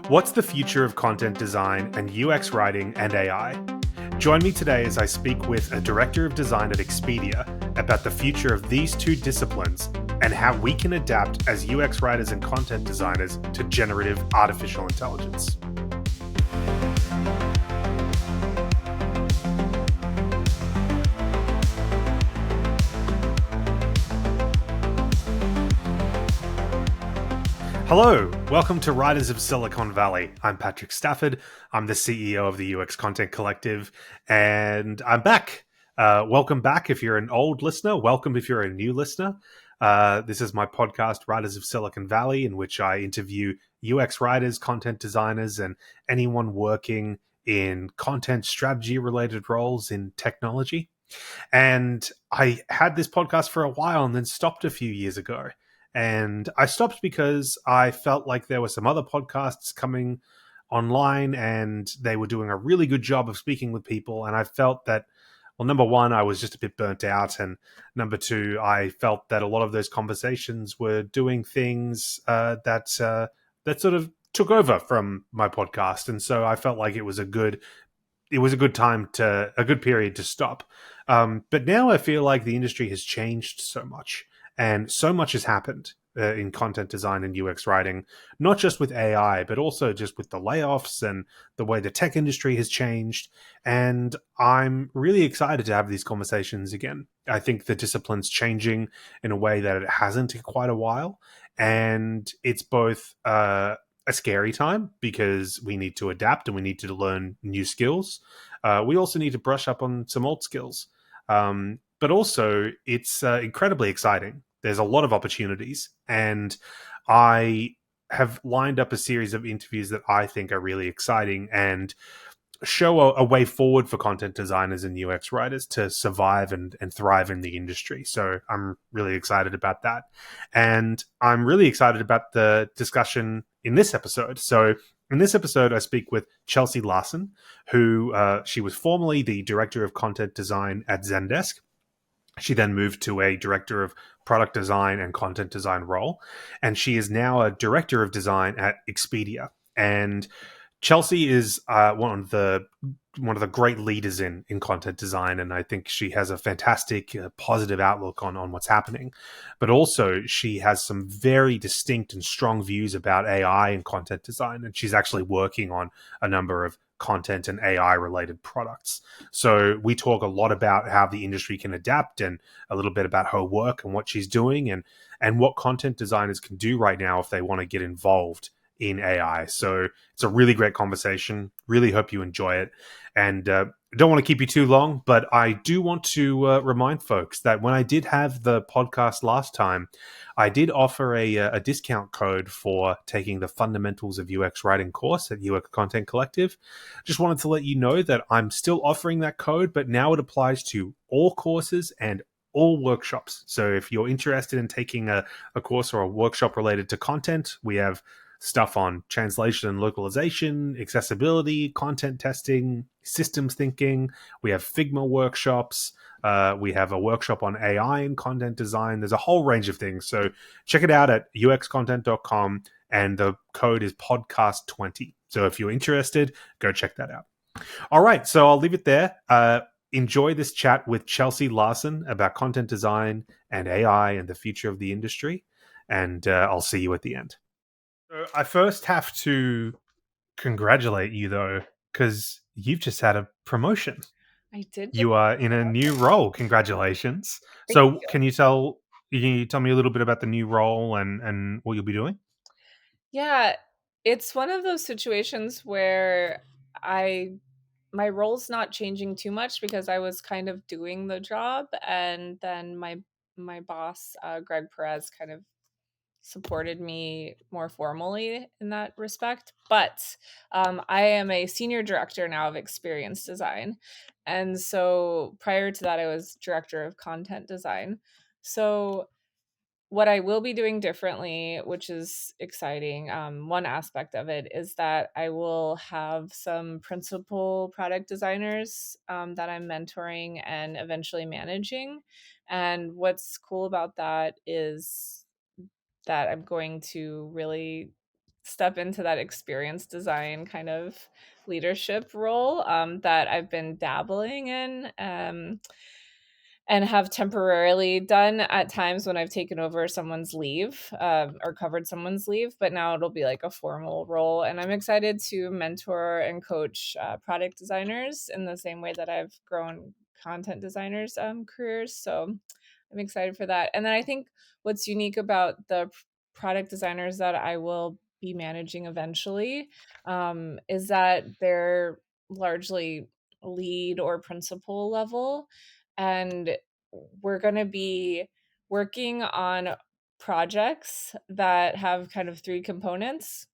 What's the future of content design and UX writing and AI? Join me today as I speak with a director of design at Expedia about the future of these two disciplines and how we can adapt as UX writers and content designers to generative artificial intelligence. Hello, welcome to Writers of Silicon Valley. I'm Patrick Stafford. I'm the CEO of the UX Content Collective, and I'm back. Welcome back if you're an old listener. Welcome if you're a new listener. This is my podcast, Writers of Silicon Valley, in which I interview UX writers, content designers, and anyone working in content strategy related roles in technology. And I had this podcast for a while and then stopped a few years ago. And I stopped because I felt like there were some other podcasts coming online and they were doing a really good job of speaking with people. And I felt that, well, number one, I was just a bit burnt out. And number two, I felt that a lot of those conversations were doing things that sort of took over from my podcast. And so I felt like it was a good period to stop. But now I feel like the industry has changed so much, and so much has happened in content design and UX writing, not just with AI, but also just with the layoffs and the way the tech industry has changed. And I'm really excited to have these conversations again. I think the discipline's changing in a way that it hasn't in quite a while. And it's both a scary time because we need to adapt and we need to learn new skills. We also need to brush up on some old skills. But also, it's incredibly exciting. There's a lot of opportunities, and I have lined up a series of interviews that I think are really exciting and show a way forward for content designers and UX writers to survive and thrive in the industry. So I'm really excited about that. And I'm really excited about the discussion in this episode. So in this episode, I speak with Chelsea Larsson, who she was formerly the director of content design at Zendesk. She then moved to a director of product design and content design role. And she is now a director of design at Expedia. And Chelsea is one of the great leaders in content design, and I think she has a fantastic positive outlook on what's happening. But also, she has some very distinct and strong views about AI and content design, and she's actually working on a number of content and AI related products. So we talk a lot about how the industry can adapt, and a little bit about her work and what she's doing, and what content designers can do right now if they want to get involved in AI. So it's a really great conversation. Really hope you enjoy it. And don't want to keep you too long, but I do want to remind folks that when I did have the podcast last time, I did offer a discount code for taking the Fundamentals of UX Writing course at UX Content Collective. Just wanted to let you know that I'm still offering that code, but now it applies to all courses and all workshops. So if you're interested in taking a course or a workshop related to content, we have stuff on translation and localization, accessibility, content testing, systems thinking. We have Figma workshops. We have a workshop on AI and content design. There's a whole range of things. So check it out at uxcontent.com, and the code is podcast20. So if you're interested, go check that out. All right, so I'll leave it there. Enjoy this chat with Chelsea Larsson about content design and AI and the future of the industry. And I'll see you at the end. So I first have to congratulate you, though, because you've just had a promotion. I did. You are in a new role. Congratulations. Thank So you. can you tell me a little bit about the new role and what you'll be doing? Yeah, it's one of those situations where my role's not changing too much because I was kind of doing the job, and then my boss, Greg Perez, kind of supported me more formally in that respect. But I am a senior director now of experience design. And so prior to that, I was director of content design. So what I will be doing differently, which is exciting, one aspect of it is that I will have some principal product designers that I'm mentoring and eventually managing. And what's cool about that is that I'm going to really step into that experience design kind of leadership role, that I've been dabbling in, and have temporarily done at times when I've taken over someone's leave, or covered someone's leave, but now it'll be like a formal role. And I'm excited to mentor and coach product designers in the same way that I've grown content designers' careers. So I'm excited for that. And then I think what's unique about the product designers that I will be managing eventually, is that they're largely lead or principal level. And we're going to be working on projects that have kind of three components.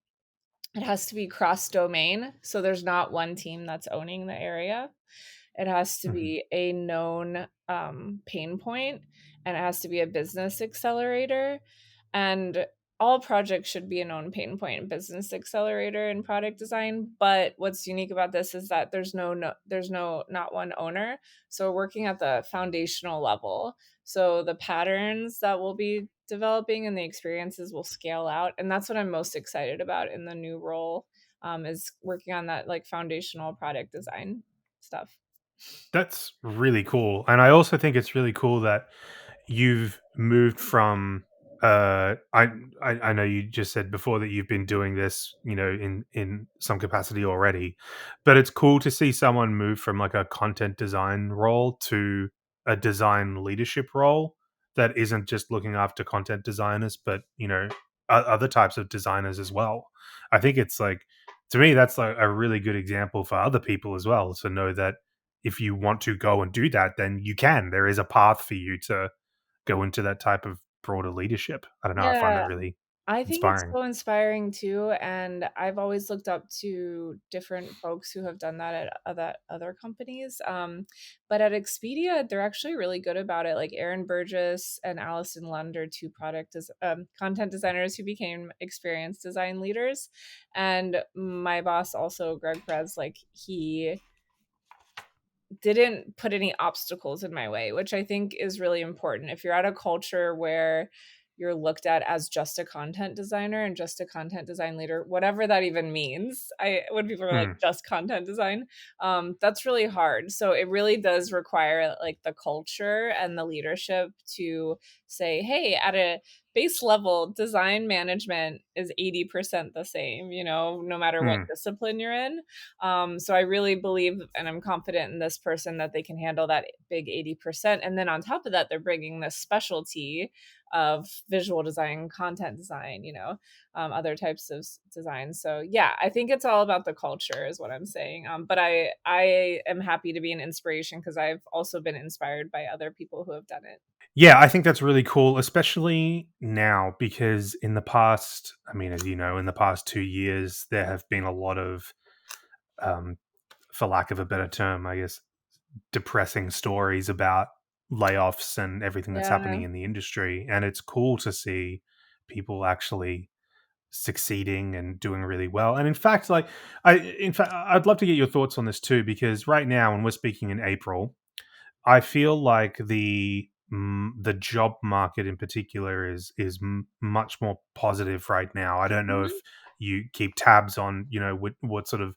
It has to be cross domain. So there's not one team that's owning the area. It has to Mhm. be a known pain point, and it has to be a business accelerator. And all projects should be a known pain point, business accelerator, and product design. But what's unique about this is that there's no not one owner. So we're working at the foundational level. So the patterns that we'll be developing and the experiences will scale out, and that's what I'm most excited about in the new role, is working on that like foundational product design stuff. That's really cool, and I also think it's really cool that you've moved from I know you just said before that you've been doing this, in some capacity already, but it's cool to see someone move from like a content design role to a design leadership role that isn't just looking after content designers, but other types of designers as well. I think it's like, to me, that's like a really good example for other people as well to know that if you want to go and do that, then you can. There is a path for you to go into that type of broader leadership. I don't know, I find that Yeah. really I think it's inspiring. so inspiring too, and I've always looked up to different folks who have done that at other companies. But at Expedia, they're actually really good about it. Like Erin Burgess and Allison Lund are two content designers who became experienced design leaders, and my boss also, Greg Perez, like he didn't put any obstacles in my way, which I think is really important. If you're at a culture where you're looked at as just a content designer and just a content design leader, whatever that even means. When people are like Mm, just content design, that's really hard. So it really does require like the culture and the leadership to say, hey, at a base level, design management is 80% the same, no matter what mm. discipline you're in. So I really believe and I'm confident in this person that they can handle that big 80%. And then on top of that, they're bringing this specialty of visual design, content design, other types of design. So yeah, I think it's all about the culture is what I'm saying. But I am happy to be an inspiration because I've also been inspired by other people who have done it. Yeah, I think that's really cool, especially now because in the past, I mean, as you know, in the past 2 years, there have been a lot of, um, for lack of a better term, I guess, depressing stories about layoffs and everything that's Yeah. happening in the industry. And it's cool to see people actually succeeding and doing really well. And in fact, I'd love to get your thoughts on this too, because right now, when we're speaking in April, I feel like the job market in particular is much more positive right now. I don't know if Mhm. you keep tabs on what sort of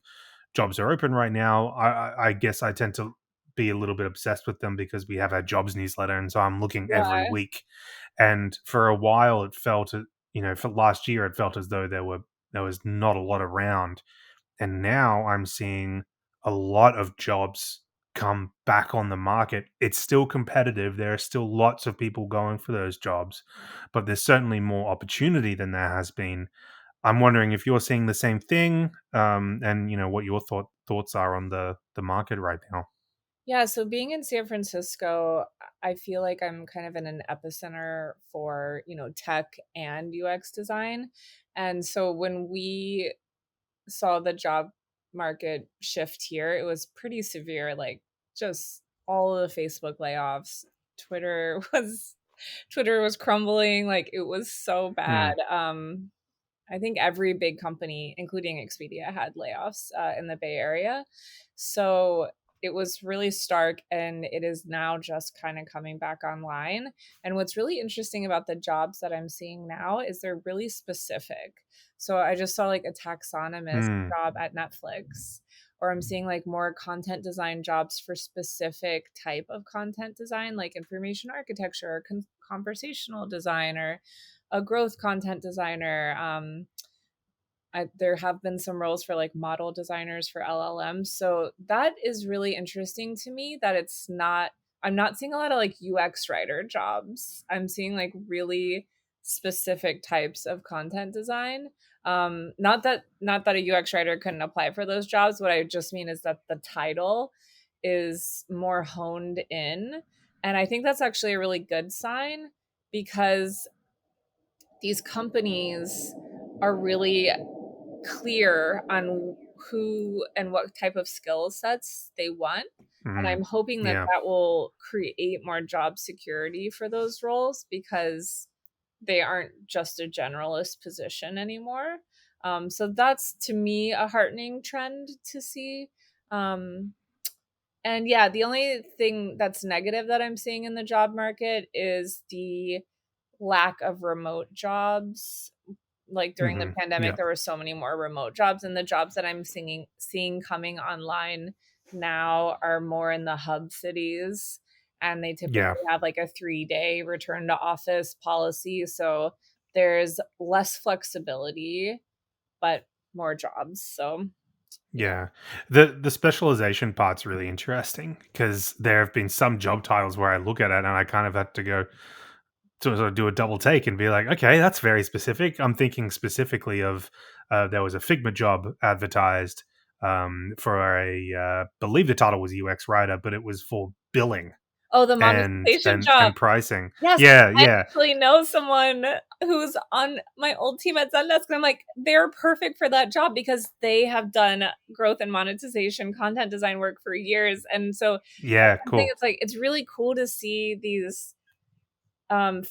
jobs are open right now. I guess I tend to be a little bit obsessed with them because we have our jobs newsletter, and so I'm looking every Yeah. week. And for a while, it felt, for last year, it felt as though there was not a lot around, and now I'm seeing a lot of jobs come back on the market. It's still competitive. There are still lots of people going for those jobs, but there's certainly more opportunity than there has been. I'm wondering if you're seeing the same thing, and what your thoughts are on the market right now. Yeah, so being in San Francisco, I feel like I'm kind of in an epicenter for, tech and UX design. And so when we saw the job market shift here, it was pretty severe, like just all of the Facebook layoffs. Twitter was Twitter was crumbling, like it was so bad. Mm, I think every big company, including Expedia, had layoffs in the Bay Area. So it was really stark, and it is now just kind of coming back online. And what's really interesting about the jobs that I'm seeing now is they're really specific. So I just saw like a taxonomist Mm, job at Netflix, or I'm seeing like more content design jobs for specific type of content design, like information architecture or conversational design or a growth content designer. There have been some roles for like model designers for LLMs. So that is really interesting to me that I'm not seeing a lot of like UX writer jobs. I'm seeing like really specific types of content design. Not that a UX writer couldn't apply for those jobs. What I just mean is that the title is more honed in. And I think that's actually a really good sign because these companies are really clear on who and what type of skill sets they want. And mm, I'm hoping that yeah, that will create more job security for those roles because they aren't just a generalist position anymore. So that's to me a heartening trend to see. Um, and yeah, the only thing that's negative that I'm seeing in the job market is the lack of remote jobs. Like during the pandemic, yeah, there were so many more remote jobs, and the jobs that I'm seeing coming online now are more in the hub cities, and they typically yeah. have like a 3-day return to office policy. So there's less flexibility, but more jobs. So yeah. Yeah. The specialization part's really interesting because there have been some job titles where I look at it and I kind of had to go to sort of do a double take and be like, okay, that's very specific. I'm thinking specifically of there was a Figma job advertised for believe the title was UX writer, but it was for billing Oh, the and monetization and job. and pricing. Yes, Yeah, I yeah, actually know someone who's on my old team at Zendesk, and I'm like, they're perfect for that job because they have done growth and monetization content design work for years. And so yeah. I think Cool. it's like it's really cool to see these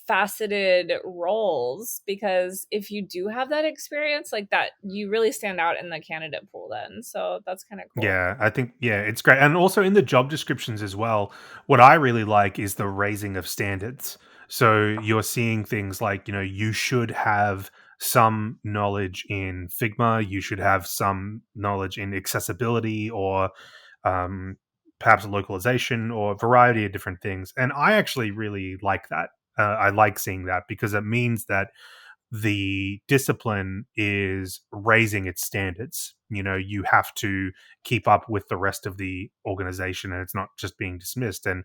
faceted roles because if you do have that experience like that, you really stand out in the candidate pool then. So that's kind of cool. Yeah, I think it's great. And also in the job descriptions as well, what I really like is the raising of standards. So you're seeing things like, you should have some knowledge in Figma, you should have some knowledge in accessibility or um, perhaps localization or a variety of different things. And I actually really like that. I like seeing that because it means that the discipline is raising its standards. You have to keep up with the rest of the organization and it's not just being dismissed. And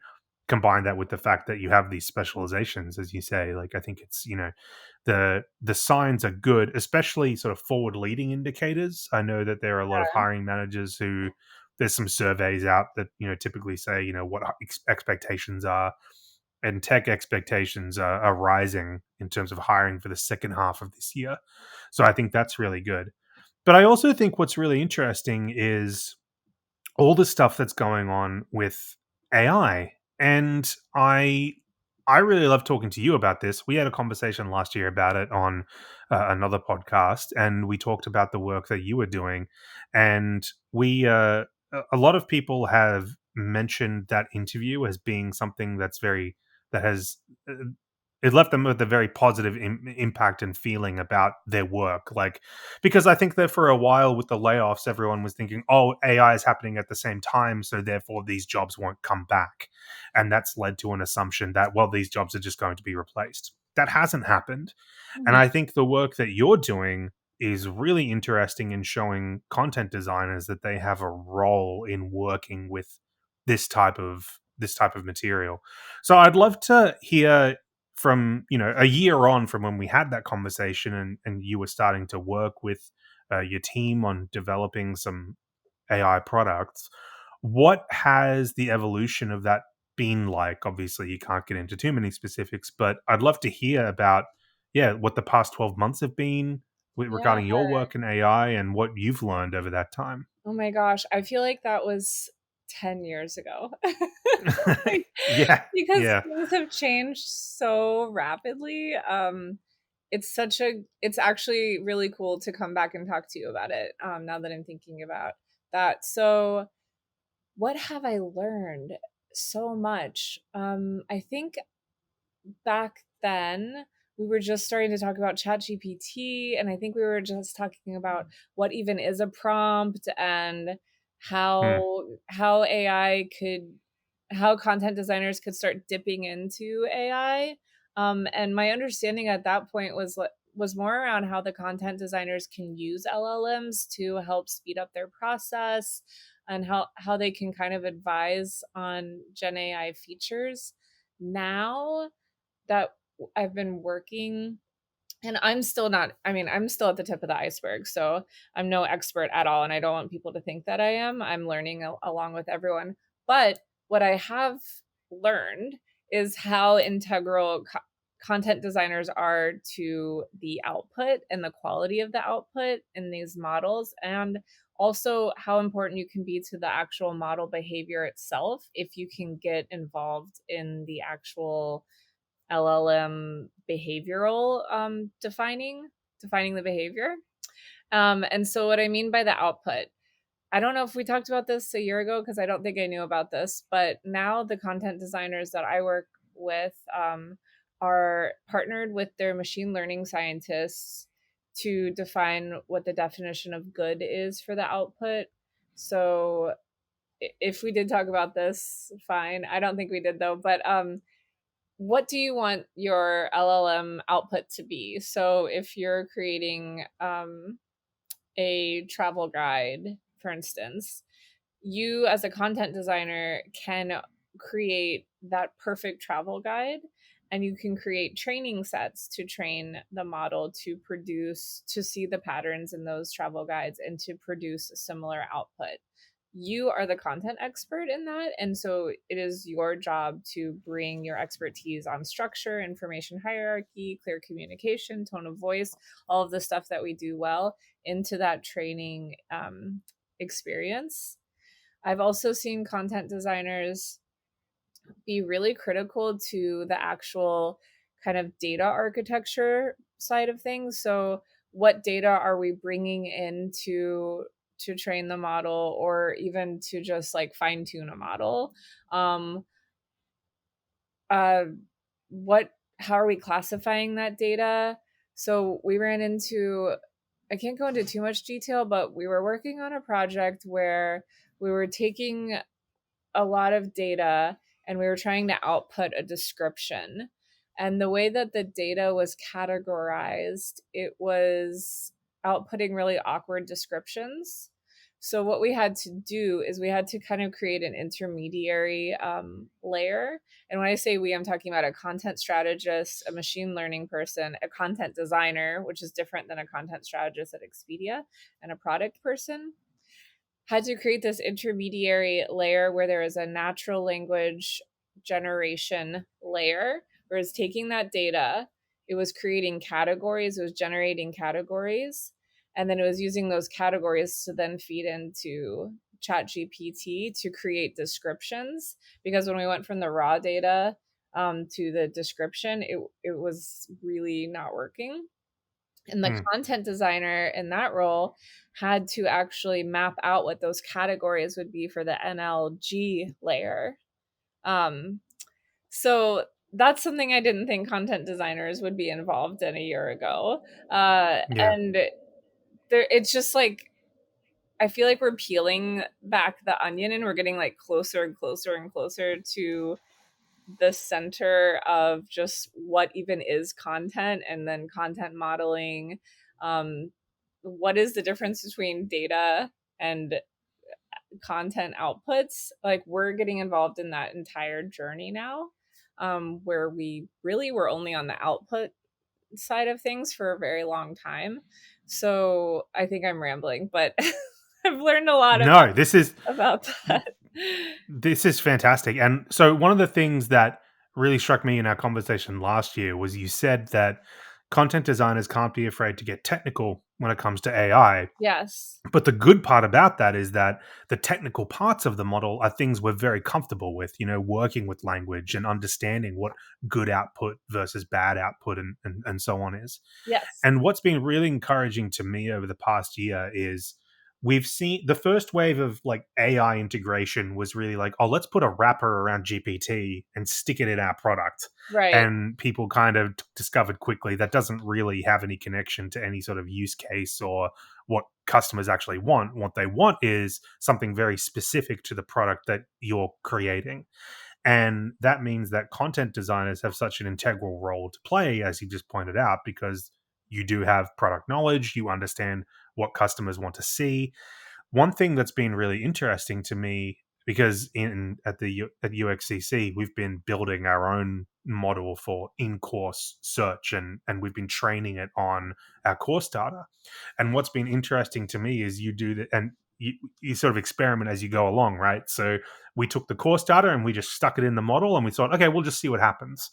combine that with the fact that you have these specializations, as you say, like I think it's, the signs are good, especially sort of forward leading indicators. I know that there are a lot of hiring managers who there's some surveys out that, typically say, what expectations are, and tech expectations are rising in terms of hiring for the second half of this year. So I think that's really good. But I also think what's really interesting is all the stuff that's going on with AI. And I really love talking to you about this. We had a conversation last year about it on another podcast, and we talked about the work that you were doing. And a lot of people have mentioned that interview as being something that has uh, it left them with a very positive impact and feeling about their work. Like, because I think that for a while with the layoffs, everyone was thinking, oh, AI is happening at the same time, so therefore these jobs won't come back. And that's led to an assumption that, well, these jobs are just going to be replaced. That hasn't happened. And Mhm. I think the work that you're doing is really interesting in showing content designers that they have a role in working with this type of material. So I'd love to hear from, a year on from when we had that conversation and you were starting to work with your team on developing some AI products. What has the evolution of that been like? Obviously, you can't get into too many specifics, but I'd love to hear about, yeah, what the past 12 months have been Yeah. regarding your work in AI and what you've learned over that time. Oh my gosh, I feel like that was 10 years ago. Like, Yeah, because yeah, things have changed so rapidly. It's actually really cool to come back and talk to you about it, now that I'm thinking about that. So what have I learned? So much. I think back then we were just starting to talk about ChatGPT, and I think we were just talking about what even is a prompt and Hmm. how AI could how content designers could start dipping into AI. And my understanding at that point was more around how the content designers can use LLMs to help speed up their process and how they can kind of advise on Gen AI features. Now that I've been working, and I'm still not, I mean, I'm still at the tip of the iceberg. So I'm no expert at all. And I don't want people to think that I am. I'm learning along with everyone. But what I have learned is how integral content designers are to the output and the quality of the output in these models. And also how important you can be to the actual model behavior itself if you can get involved in the actual LLM behavioral defining the behavior. And so what I mean by the output, I don't know if we talked about this a year ago because I don't think I knew about this, but now the content designers that I work with are partnered with their machine learning scientists to define what the definition of good is for the output. So if we did talk about this, fine. I don't think we did though, but what do you want your LLM output to be? So if you're creating a travel guide, for instance, you as a content designer can create that perfect travel guide, and you can create training sets to train the model to see the patterns in those travel guides and to produce a similar output. You are the content expert in that, and so it is your job to bring your expertise on structure, information hierarchy, clear communication, tone of voice, all of the stuff that we do well into that training experience. I've also seen content designers be really critical to the actual kind of data architecture side of things. So, what data are we bringing in to train the model, or even to just like fine tune a model? Um, uh, what How are we classifying that data? So we ran into, I can't go into too much detail, but we were working on a project where we were taking a lot of data and we were trying to output a description. And the way that the data was categorized, it was outputting really awkward descriptions. So, what we had to do is we had to kind of create an intermediary layer. And when I say we, I'm talking about a content strategist, a machine learning person, a content designer, which is different than a content strategist at Expedia, and a product person. Had to create this intermediary layer where there is a natural language generation layer where it's taking that data, it was creating categories, it was generating categories, and then it was using those categories to then feed into ChatGPT to create descriptions. Because when we went from the raw data to the description, it was really not working. And the Hmm. content designer in that role had to actually map out what those categories would be for the NLG layer. Um, so that's something I didn't think content designers would be involved in a year ago. Yeah. And it's just like, I feel like we're peeling back the onion and we're getting like closer and closer and closer to the center of just what even is content, and then content modeling. um, what is the difference between data and content outputs? Like, we're getting involved in that entire journey now, where we really were only on the output side of things for a very long time. So I think I'm rambling, but I've learned a lot No, this is about that. this is fantastic. And so one of the things that really struck me in our conversation last year was you said that content designers can't be afraid to get technical when it comes to AI. Yes. But the good part about that is that the technical parts of the model are things we're very comfortable with, working with language and understanding what good output versus bad output and so on is. Yes. And what's been really encouraging to me over the past year is we've seen the first wave of like AI integration was really like, oh, let's put a wrapper around GPT and stick it in our product. Right. And people kind of discovered quickly that doesn't really have any connection to any sort of use case or what customers actually want. What they want is something very specific to the product that you're creating. And that means that content designers have such an integral role to play, as you just pointed out, because you do have product knowledge, you understand what customers want to see. One thing that's been really interesting to me, because in at the at UXCC we've been building our own model for in-course search, and we've been training it on our course data. And what's been interesting to me is you do that, and you sort of experiment as you go along, right? So we took the course data and we just stuck it in the model, and we thought, okay, we'll just see what happens.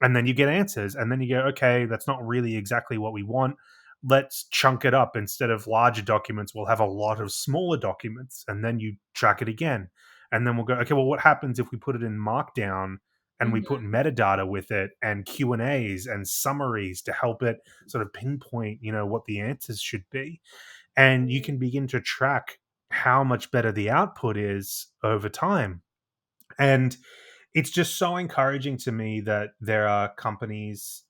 And then you get answers, and then you go, okay, that's not really exactly what we want. Let's chunk it up. Instead of larger documents, we'll have a lot of smaller documents, and then you track it again. And then we'll go, okay, well, what happens if we put it in Markdown and we put Mhm. metadata with it and Q&As and summaries to help it sort of pinpoint, what the answers should be. And you can begin to track how much better the output is over time. And it's just so encouraging to me that there are companies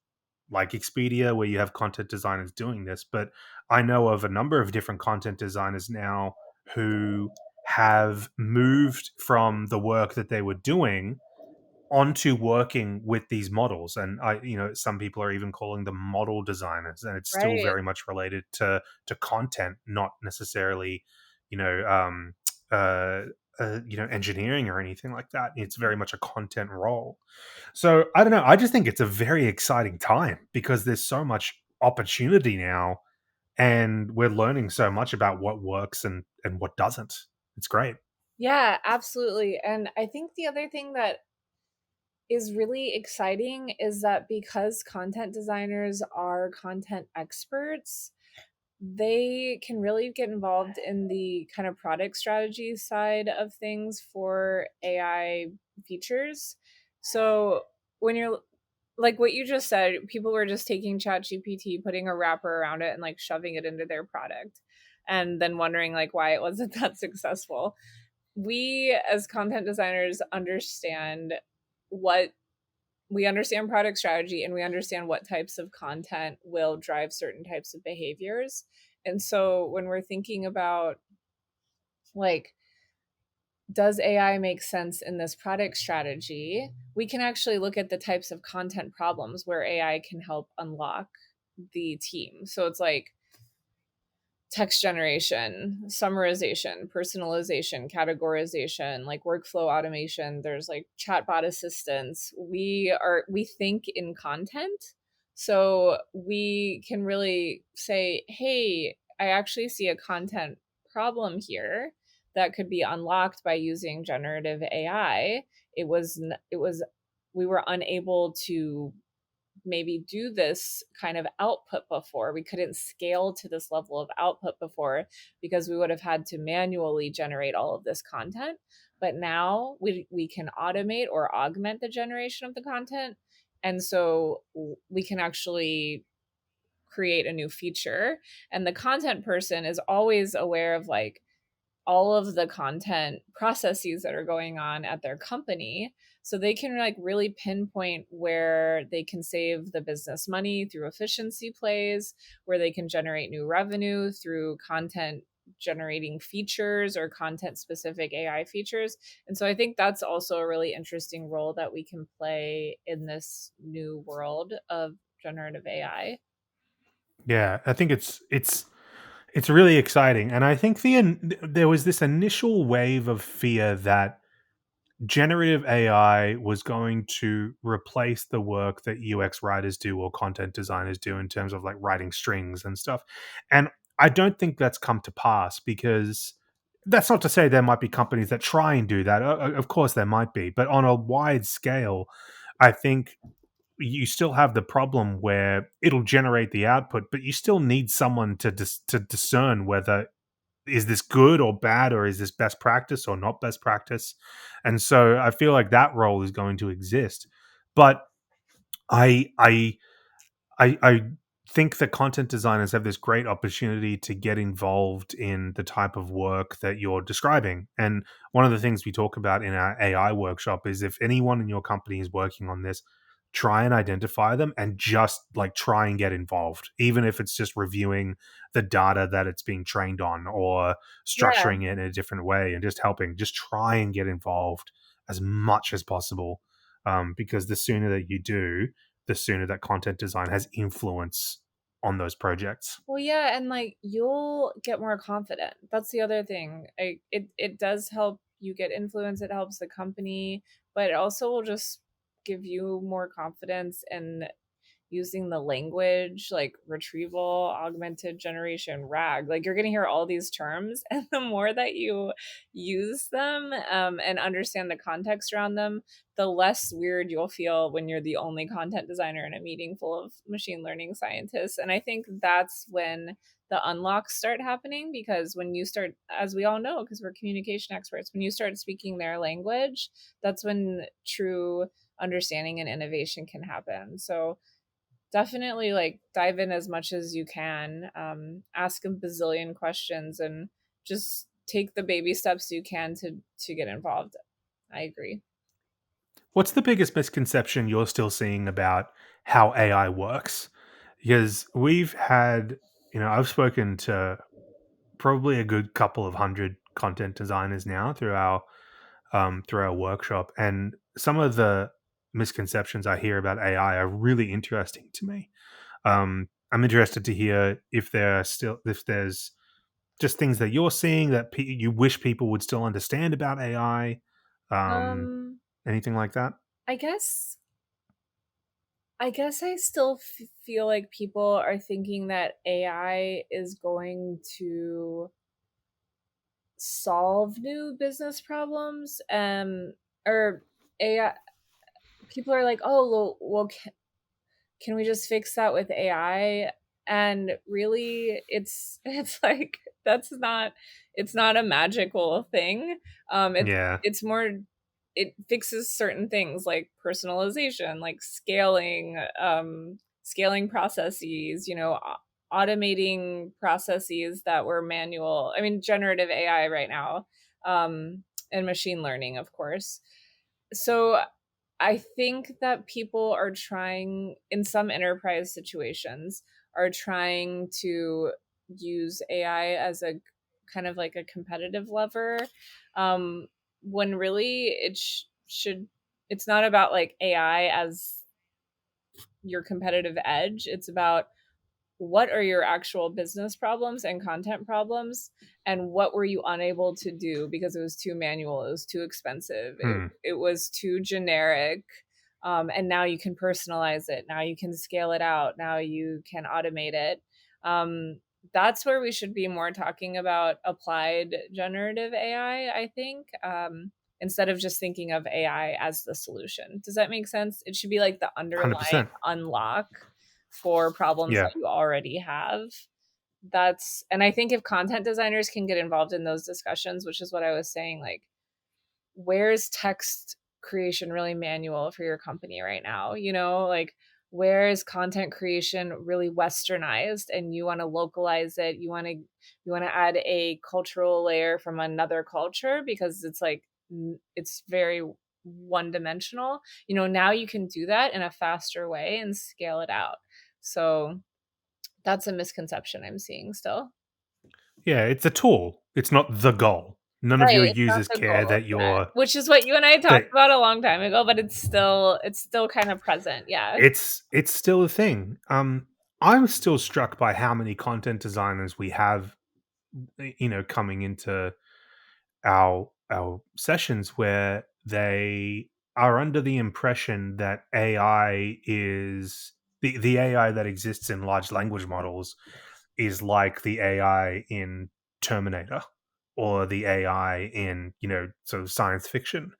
like Expedia where you have content designers doing this, but I know of a number of different content designers now who have moved from the work that they were doing onto working with these models. And some people are even calling them model designers, and it's still Right. very much related to content, not necessarily you know um uh engineering or anything like that. It's very much a content role. So I don't know, I just think it's a very exciting time because there's so much opportunity now, and we're learning so much about what works and what doesn't. It's great. Yeah, absolutely. And I think the other thing that is really exciting is that because content designers are content experts, they can really get involved in the kind of product strategy side of things for AI features. So when you're like what you just said, people were just taking chat gpt, putting a wrapper around it and like shoving it into their product and then wondering like why it wasn't that successful. We as content designers understand what we understand product strategy, and we understand what types of content will drive certain types of behaviors. And so when we're thinking about like, does AI make sense in this product strategy? We can actually look at the types of content problems where AI can help unlock the team. So it's like text generation, summarization, personalization, categorization, like workflow automation. There's like chatbot assistance. We think in content. So we can really say, "Hey, I actually see a content problem here that could be unlocked by using generative AI." It was we were unable to maybe do this kind of output before. We couldn't scale to this level of output before because we would have had to manually generate all of this content. But now we can automate or augment the generation of the content. And so we can actually create a new feature. And the content person is always aware of like all of the content processes that are going on at their company, so they can like really pinpoint where they can save the business money through efficiency plays, where they can generate new revenue through content generating features or content specific AI features. And so I think that's also a really interesting role that we can play in this new world of generative AI. Yeah, I think it's really exciting, and I think there was this initial wave of fear that generative AI was going to replace the work that UX writers do or content designers do in terms of like writing strings and stuff. And I don't think that's come to pass, because that's not to say there might be companies that try and do that. Of course, there might be, but on a wide scale, I think you still have the problem where it'll generate the output, but you still need someone to discern whether is this good or bad, or is this best practice or not best practice. And so I feel like that role is going to exist. But I I I think that content designers have this great opportunity to get involved in the type of work that you're describing. And one of the things we talk about in our AI workshop is if anyone in your company is working on this, try and identify them and just like try and get involved, even if it's just reviewing the data that it's being trained on or Yeah. structuring it in a different way and just helping, just try and get involved as much as possible. Because the sooner that you do, the sooner that content design has influence on those projects. Well, yeah, and like you'll get more confident. That's the other thing. It does help you get influence. It helps the company, but it also will just give you more confidence in using the language like retrieval, augmented generation, RAG. Like you're going to hear all these terms, and the more that you use them and understand the context around them, the less weird you'll feel when you're the only content designer in a meeting full of machine learning scientists. And I think that's when the unlocks start happening, because when you start, as we all know, because we're communication experts, when you start speaking their language, that's when true understanding and innovation can happen. So definitely like dive in as much as you can, ask a bazillion questions, and just take the baby steps you can to get involved. I agree. What's the biggest misconception you're still seeing about how AI works? Because we've had, I've spoken to probably a good couple of hundred content designers now through our workshop, and some of the misconceptions I hear about AI are really interesting to me. I'm interested to hear if there's just things that you're seeing that you wish people would still understand about AI. Um, um Anything like that? i guess I still feel like people are thinking that AI is going to solve new business problems, or AI. People are like, oh well, can we just fix that with AI? And really, it's like that's not, it's not a magical thing. It's Yeah, it's more, it fixes certain things like personalization, like scaling processes, automating processes that were manual. I mean, generative AI right now, and machine learning, of course. So I think that people are trying, in some enterprise situations, are trying to use AI as a kind of like a competitive lever, um, when really should, it's not about like AI as your competitive edge. It's about what are your actual business problems and content problems, and what were you unable to do because it was too manual, it was too expensive, hmm, it was too generic, and now you can personalize it, now you can scale it out, now you can automate it. That's where we should be more talking about applied generative AI, I think, instead of just thinking of AI as the solution. Does that make sense? It should be like the hundred underlying percent. unlock for problems Yeah, that you already have. That's, and I think if content designers can get involved in those discussions, which is what I was saying, like where's text creation really manual for your company right now? Like where is content creation really westernized and you want to localize it? You want to add a cultural layer from another culture because it's like it's very one dimensional. Now you can do that in a faster way and scale it out. So that's a misconception I'm seeing still. yeah. It's a tool. It's not the goal. None of Right, your it's not users the care goal, that yeah. you're Which is what you and I talked that about a long time ago, but it's still kind of present, yeah. it's still a thing. I'm still struck by how many content designers we have, coming into our sessions where they are under the impression that AI is the AI that exists in large language models is like the AI in Terminator or the AI in, sort of science fiction.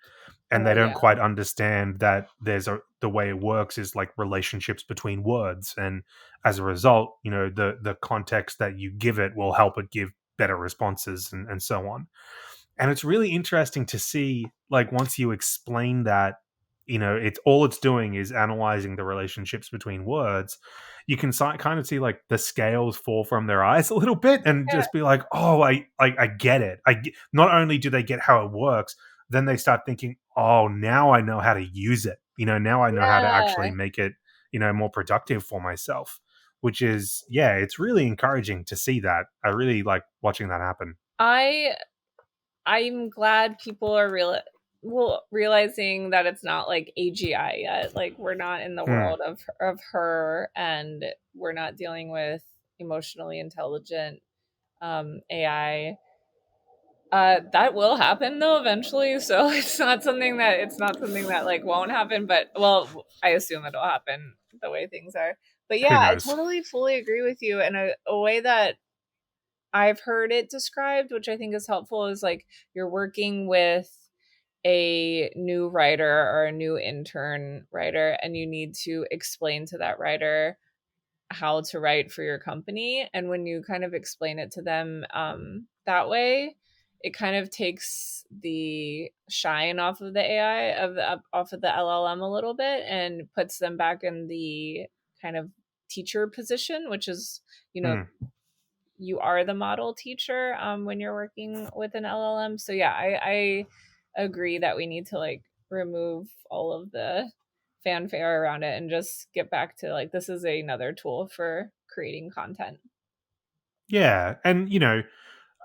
And they Oh, don't yeah. quite understand that the way it works is like relationships between words. And as a result, the context that you give it will help it give better responses and so on. And it's really interesting to see, like, once you explain that, it's all it's doing is analyzing the relationships between words. You can kind of see like the scales fall from their eyes a little bit and Yeah. just be like, oh, I get it. Not only do they get how it works, then they start thinking, oh, now I know how to use it. Now I know how to actually Yeah. make it more productive for myself. Which is, yeah, it's really encouraging to see that. I really like watching that happen. I I'm glad people are realizing that it's not like AGI yet. Like we're not in the Hmm. world of her, and we're not dealing with emotionally intelligent AI. That will happen though eventually. So it's not something that like won't happen. But well, I assume it'll happen the way things are. But yeah, Who I knows? totally fully agree with you. And a way that I've heard it described, which I think is helpful, is like you're working with a new writer or a new intern writer, and you need to explain to that writer how to write for your company. And when you kind of explain it to them that way, it kind of takes the shine off of the AI off of the LLM a little bit and puts them back in the kind of teacher position, which is you know Hmm. you are the model teacher when you're working with an LLM. So yeah, I agree that we need to like remove all of the fanfare around it and just get back to like this is another tool for creating content. Yeah, and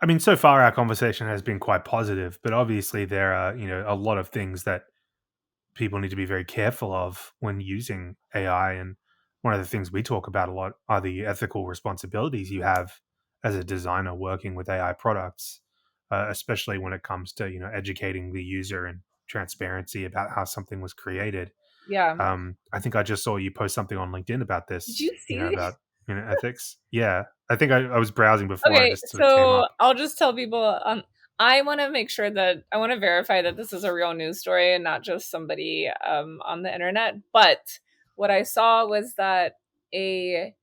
I mean, so far our conversation has been quite positive, but obviously there are, a lot of things that people need to be very careful of when using AI. And one of the things we talk about a lot are the ethical responsibilities you have as a designer working with AI products, especially when it comes to, educating the user and transparency about how something was created. Yeah. I think I just saw you post something on LinkedIn about Did this, you see? about, ethics. Yeah. I think I was browsing before and it Okay, just sort of came so up. I'll just tell people I want to make sure that I want to verify that this is a real news story and not just somebody on the internet. But what I saw was that a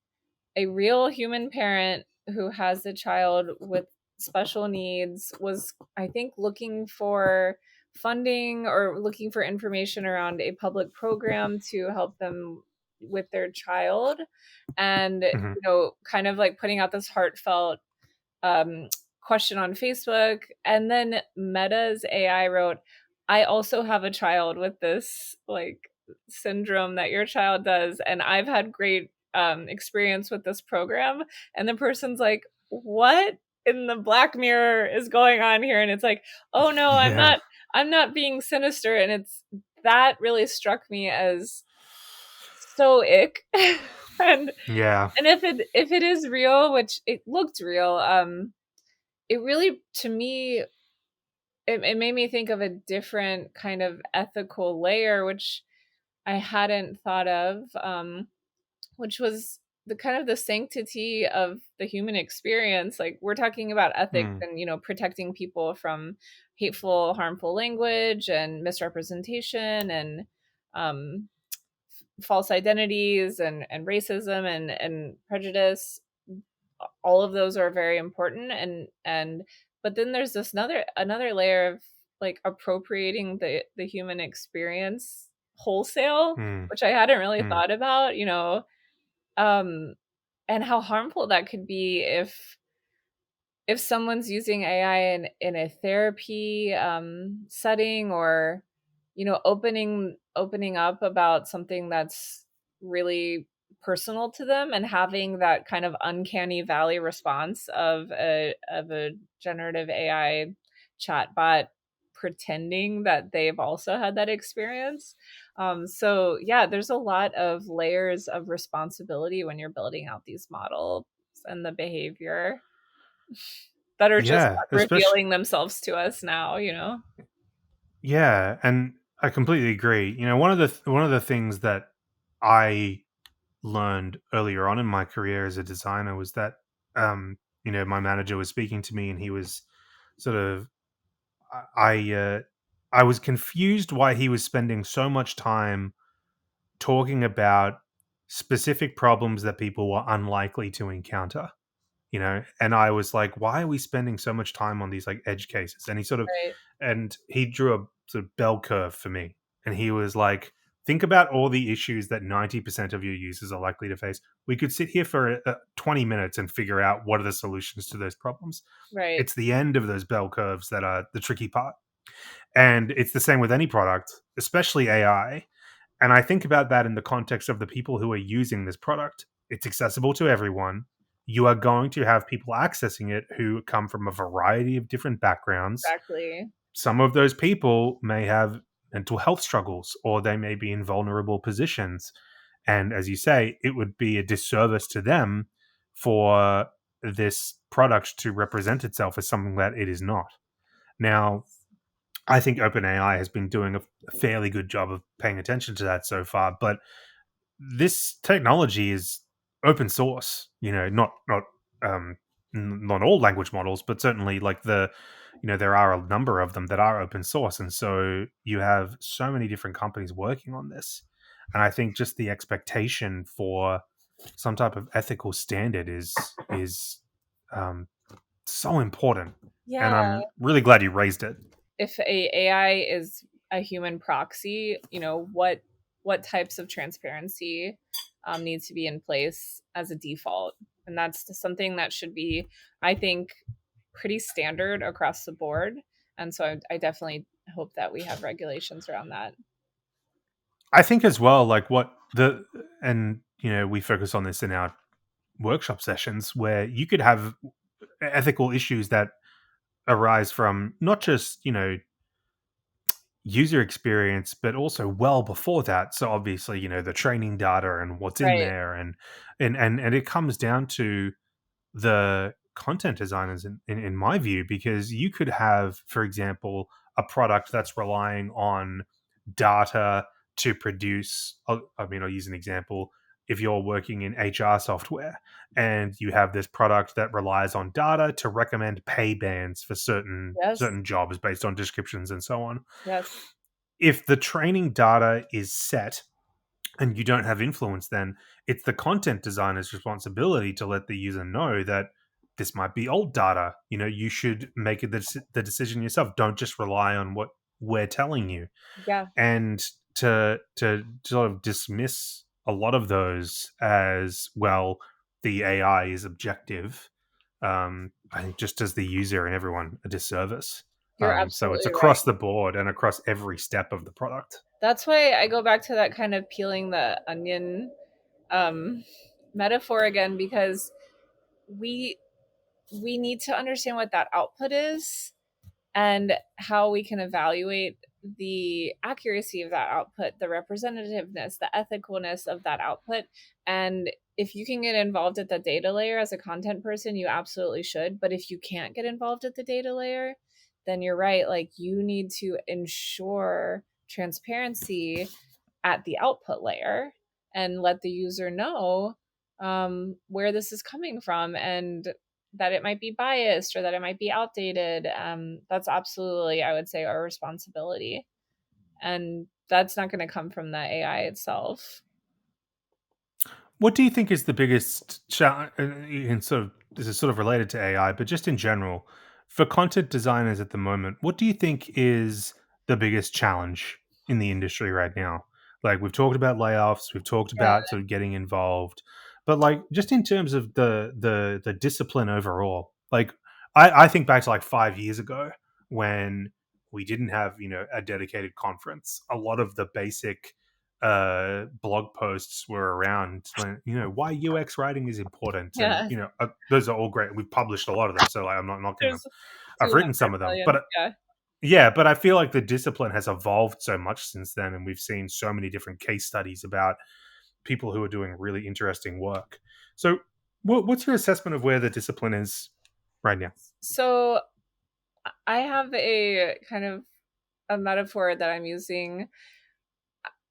a real human parent who has a child with special needs was, I think, looking for funding or looking for information around a public program to help them with their child, and Hmm. kind of like putting out this heartfelt um, question on Facebook. And then Meta's AI wrote, I also have a child with this like syndrome that your child does. And I've had great experience with this program. And the person's like, what in the Black Mirror is going on here? And it's like, oh no, Yeah. I'm not being sinister. And it's that really struck me as so ick. and Yeah. and if it is real, which it looked real, it really, to me, it made me think of a different kind of ethical layer, which I hadn't thought of, which was the kind of the sanctity of the human experience. Like we're talking about ethics Mm. and protecting people from hateful, harmful language and misrepresentation and um, false identities and racism and prejudice. All of those are very important, and but then there's this another layer of like appropriating the human experience wholesale, Mm. which I hadn't really Mm. thought about, um and how harmful that could be if someone's using AI in a therapy setting, or opening up about something that's really personal to them, and having that kind of uncanny valley response of a generative AI chatbot pretending that they've also had that experience. So yeah, there's a lot of layers of responsibility when you're building out these models and the behavior that are just Yeah. Especially. revealing themselves to us now. Yeah, and I completely agree. One of the things that I learned earlier on in my career as a designer was that, my manager was speaking to me, and he was sort of, I was confused why he was spending so much time talking about specific problems that people were unlikely to encounter. And I was like, why are we spending so much time on these like edge cases? And he Right. drew a sort of bell curve for me, and he was like, think about all the issues that 90% of your users are likely to face. We could sit here for 20 minutes and figure out what are the solutions to those problems. Right. It's the end of those bell curves that are the tricky part. And it's the same with any product, especially AI. And I think about that in the context of the people who are using this product. It's accessible to everyone. You are going to have people accessing it who come from a variety of different backgrounds. Exactly. Some of those people may have mental health struggles or they may be in vulnerable positions. And as you say, it would be a disservice to them for this product to represent itself as something that it is not. Now, I think OpenAI has been doing a fairly good job of paying attention to that so far, but this technology is open source. Um, not all language models, but certainly like there are a number of them that are open source, and so you have so many different companies working on this, and I think just the expectation for some type of ethical standard is um, so important, and Yeah. I'm really glad you raised it. If a AI is a human proxy, what types of transparency needs to be in place as a default, and that's something that should be, I think, pretty standard across the board. And so I definitely hope that we have regulations around that. I think as well, like what the and we focus on this in our workshop sessions where you could have ethical issues that arise from not just user experience but also well before that. So obviously the training data and what's in Right. there, and it comes down to the content designers in my view, because you could have, for example, a product that's relying on data to produce. I mean, I'll use an example. If you're working in HR software and you have this product that relies on data to recommend pay bands for Yes. certain jobs based on descriptions and so on, Yes. if the training data is set and you don't have influence, then it's the content designer's responsibility to let the user know that this might be old data. You should make the decision yourself. Don't just rely on what we're telling you. Yeah. And to sort of dismiss a lot of those as, well, the AI is objective, I think just does the user and everyone a disservice. You're So it's absolutely right. across the board and across every step of the product. That's why I go back to that kind of peeling the onion um, metaphor again, because we we need to understand what that output is and how we can evaluate the accuracy of that output, the representativeness, the ethicalness of that output. And if you can get involved at the data layer as a content person, you absolutely should. But if you can't get involved at the data layer, then you're right. Like, you need to ensure transparency at the output layer and let the user know where this is coming from, and that it might be biased or that it might be outdated. That's absolutely, I would say, our responsibility. And that's not going to come from the AI itself. What do you think is the biggest challenge? And sort of this is sort of related to AI, but just in general, for content designers at the moment, what do you think is the biggest challenge in the industry right now? Like, we've talked about layoffs, we've talked Yeah. about sort of getting involved, but like just in terms of the discipline overall, like I think back to like 5 years ago when we didn't have a dedicated conference. A lot of the basic blog posts were around, like, why UX writing is important, and Yeah. those are all great. We've published a lot of them, so like, I'm not knocking them. There's I've written some 200 of them, million. but Yeah. yeah, but I feel like the discipline has evolved so much since then, and we've seen so many different case studies about people who are doing really interesting work. So, what's your assessment of where the discipline is right now? So I have a kind of a metaphor that I'm using.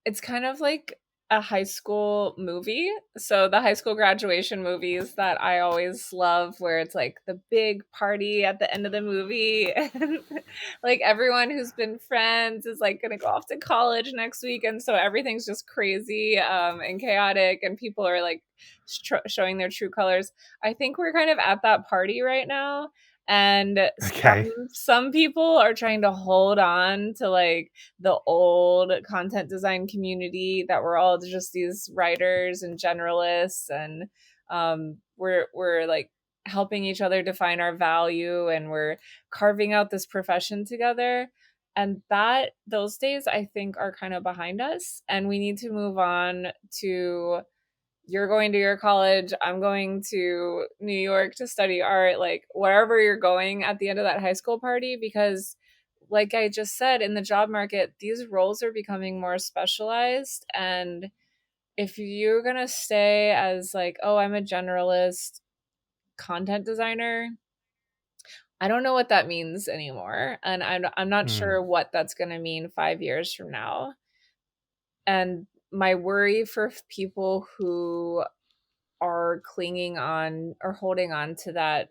It's kind of like a high school movie. So the high school graduation movies that I always love, where it's like the big party at the end of the movie and like everyone who's been friends is like going to go off to college next week, and so everything's just crazy and chaotic, and people are like showing their true colors. I think we're kind of at that party right now, And Okay. some people are trying to hold on to like the old content design community that we're all just these writers and generalists, and we're like helping each other define our value, and we're carving out this profession together. And that those days I think are kind of behind us, and we need to move on to you're going to your college, I'm going to New York to study art, like wherever you're going at the end of that high school party, because like I just said, in the job market, these roles are becoming more specialized. And if you're going to stay as like, oh, I'm a generalist content designer, I don't know what that means anymore. And I'm not Hmm. sure what that's going to mean 5 years from now. And my worry for people who are clinging on or holding on to that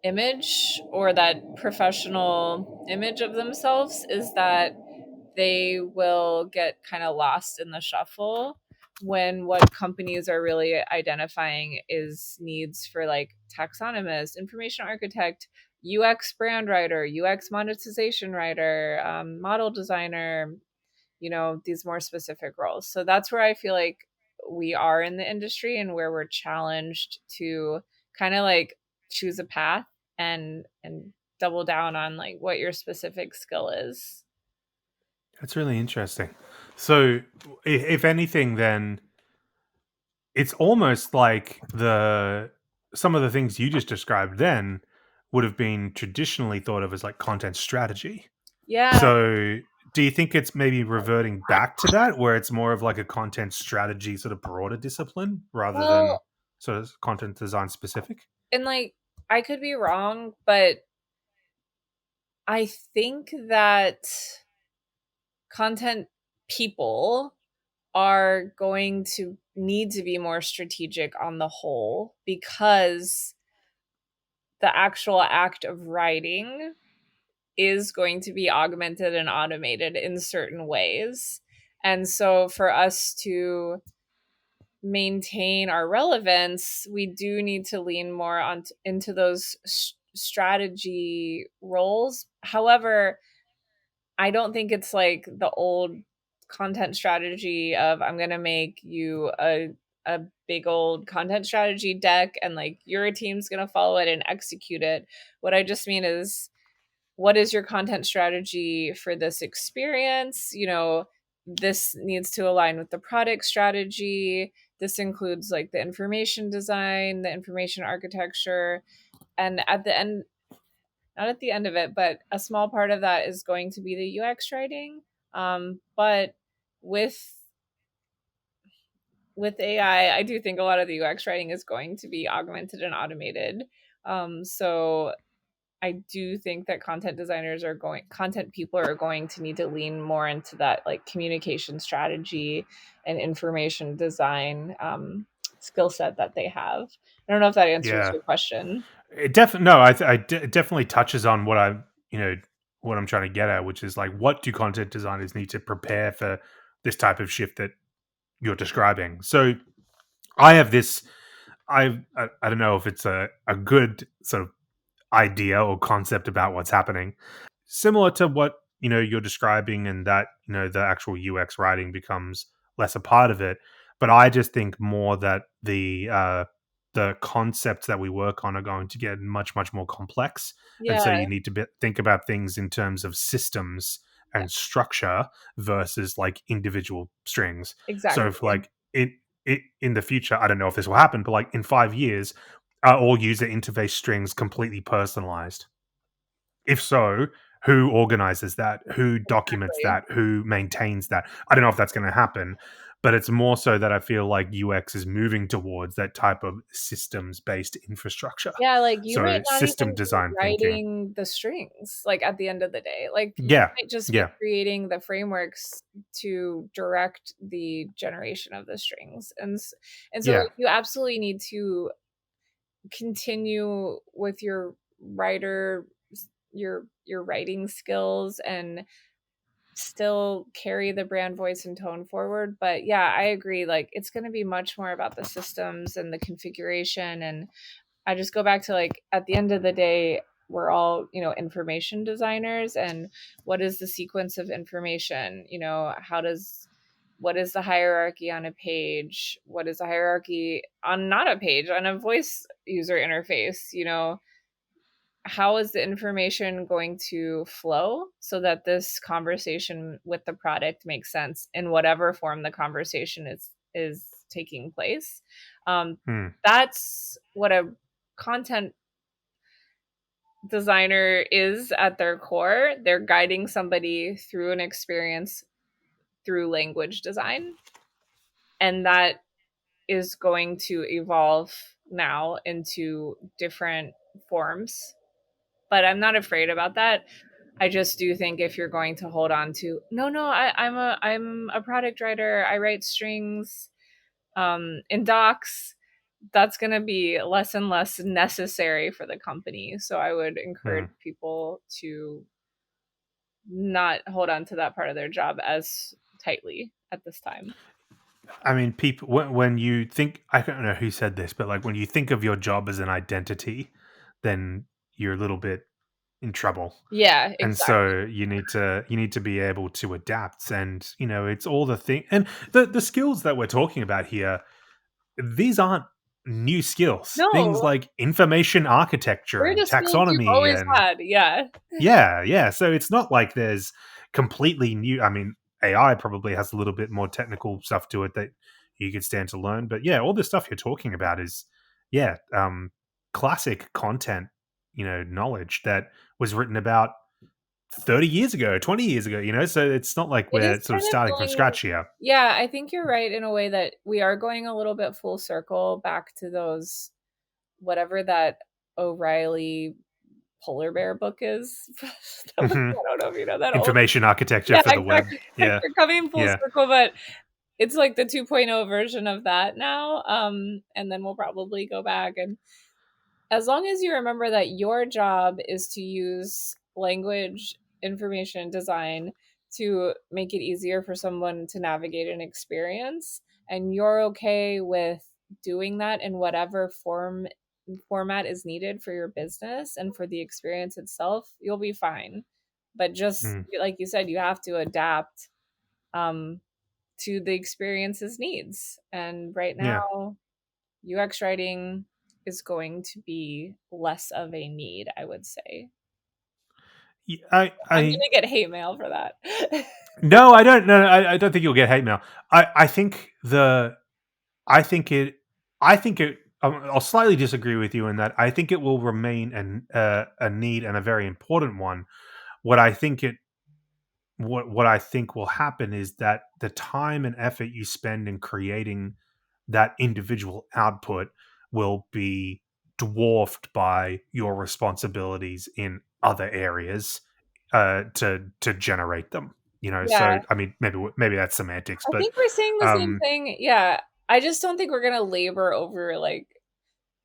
image or that professional image of themselves is that they will get kind of lost in the shuffle when what companies are really identifying is needs for like taxonomist, information architect, UX brand writer, UX monetization writer, model designer, these more specific roles. So that's where I feel like we are in the industry and where we're challenged to kind of like choose a path and double down on like what your specific skill is. That's really interesting. So, if anything, then it's almost like the some of the things you just described then would have been traditionally thought of as like content strategy. Yeah. So, do you think it's maybe reverting back to that, where it's more of like a content strategy, sort of broader discipline, rather than Well, sort of content design specific? and like I could be wrong, but I think that content people are going to need to be more strategic on the whole because the actual act of writing is going to be augmented and automated in certain ways. And so for us to maintain our relevance, we do need to lean more on into those strategy roles. However, I don't think it's like the old content strategy of I'm going to make you a big old content strategy deck and like your team's going to follow it and execute it. What I just mean is what is your content strategy for this experience? This needs to align with the product strategy. This includes like the information design, the information architecture, and at the end, not at the end of it, but a small part of that is going to be the UX writing. But with AI, I do think a lot of the UX writing is going to be augmented and automated. So I do think that content people are going to need to lean more into that like communication strategy and information design skill set that they have. I don't know if that answers Yeah, your question. it definitely no. It definitely touches on what you know what I'm trying to get at, which is like, what do content designers need to prepare for this type of shift that you're describing? So, I have this. I don't know if it's a good sort of idea or concept about what's happening, similar to what you're describing, and that the actual UX writing becomes less a part of it. But I just think more that the concepts that we work on are going to get much more complex, and so Yeah, you need to think about things in terms of systems yeah, and structure versus like individual strings. So if exactly. like it in the future, I don't know if this will happen, but like in 5 years, are all user interface strings completely personalized? If so, who organizes that? Who documents Exactly. that? Who maintains that? I don't know if that's going to happen, but it's more so that I feel like UX is moving towards that type of systems based infrastructure. Yeah, like you So might not system even be design thinking. writing the strings, like at the end of the day. Like you Yeah. might just be Yeah. creating the frameworks to direct the generation of the strings. And so Yeah. like, you absolutely need to continue with your writer your writing skills and still carry the brand voice and tone forward. But yeah, I agree. Like it's going to be much more about the systems and the configuration. And I just go back to like at the end of the day, we're all, information designers, and what is the sequence of information? What is the hierarchy on a page? What is the hierarchy on not a page, on a voice user interface? How is the information going to flow so that this conversation with the product makes sense in whatever form the conversation is taking place? Hmm. That's what a content designer is at their core. They're guiding somebody through an experience through language design, and that is going to evolve now into different forms. But I'm not afraid about that. I just do think if you're going to hold on to no, I'm a product writer. I write strings in docs. That's going to be less and less necessary for the company. So I would encourage Hmm. people to not hold on to that part of their job as tightly at this time. I mean, people, when you think, I don't know who said this, but like when you think of your job as an identity, then you're a little bit in trouble. Yeah, And exactly. so you need to be able to adapt, and it's all the thing, and the skills that we're talking about here, these aren't new skills. Things No, like information architecture they're and the skills you've taxonomy always and had. Yeah. yeah, yeah. So it's not like there's completely new. I mean, AI probably has a little bit more technical stuff to it that you could stand to learn. But yeah, all the stuff you're talking about is, yeah, classic content, knowledge that was written about 30 years ago, 20 years ago. So it's not like It is we're sort of kind of starting from going. scratch here. Yeah, I think you're right in a way that we are going a little bit full circle back to those, whatever that O'Reilly polar bear book is. I Hmm. don't know if you know that old. Information architecture Yeah, for the web. exactly. It's like Yeah, you're coming full yeah. circle, but it's like the 2.0 version of that now. And then we'll probably go back, and as long as you remember that your job is to use language, information design to make it easier for someone to navigate an experience, and you're okay with doing that in whatever format is needed for your business and for the experience itself, you'll be fine. But just Mm, like you said, you have to adapt um, to the experience's needs. And right yeah. now, UX writing is going to be less of a need, I would say. I'm I gonna get hate mail for that. no, I don't. No, I don't think you'll get hate mail. I think the I think it. I think it. I'll slightly disagree with you in that I think it will remain a need and a very important one. What I think it what I think will happen is that the time and effort you spend in creating that individual output will be dwarfed by your responsibilities in other areas to generate them. Yeah, So I mean, maybe that's semantics, I but think we're saying the same um, thing. Yeah, I just don't think we're gonna labor over like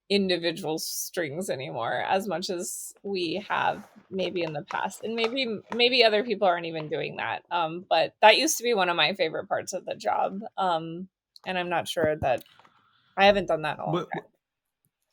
individual strings anymore as much as we have maybe in the past, and maybe other people aren't even doing that. But that used to be one of my favorite parts of the job. And I'm not sure that I haven't done that in a long we're, time.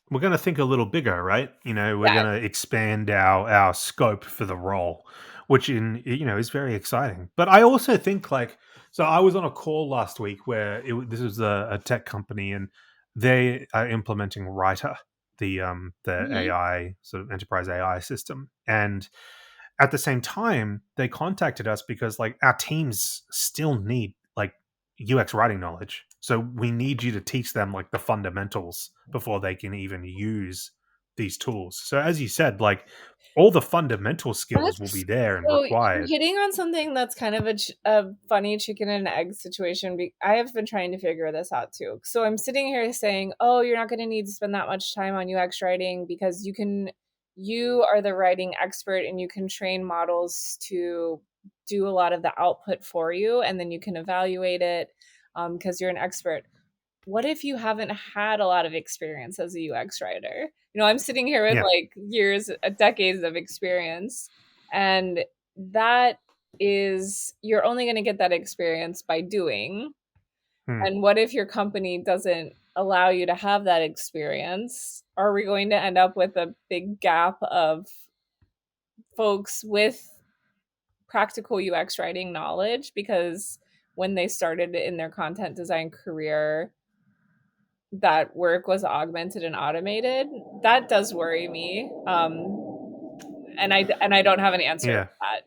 we're going to think a little bigger, right? We're Yeah. going to expand our scope for the role, which is very exciting. But I also think like so. I was on a call last week where this was a tech company, and they are implementing Writer, the Hmm. AI sort of enterprise AI system, and at the same time, they contacted us because like our teams still need like UX writing knowledge. So we need you to teach them like the fundamentals before they can even use these tools. So as you said, like all the fundamental skills will be That's there and so you're required. hitting on something that's kind of a funny chicken and egg situation. I have been trying to figure this out too. So I'm sitting here saying, "Oh, you're not going to need to spend that much time on UX writing because you are the writing expert and you can train models to do a lot of the output for you, and then you can evaluate it because you're an expert." What if you haven't had a lot of experience as a UX writer? I'm sitting here with Yeah. like years, decades of experience, and that is, you're only going to get that experience by doing. Hmm. And what if your company doesn't? allow you to have that experience, are we going to end up with a big gap of folks with practical UX writing knowledge because when they started in their content design career, that work was augmented and automated? That does worry me. And I don't have an answer Yeah. for that,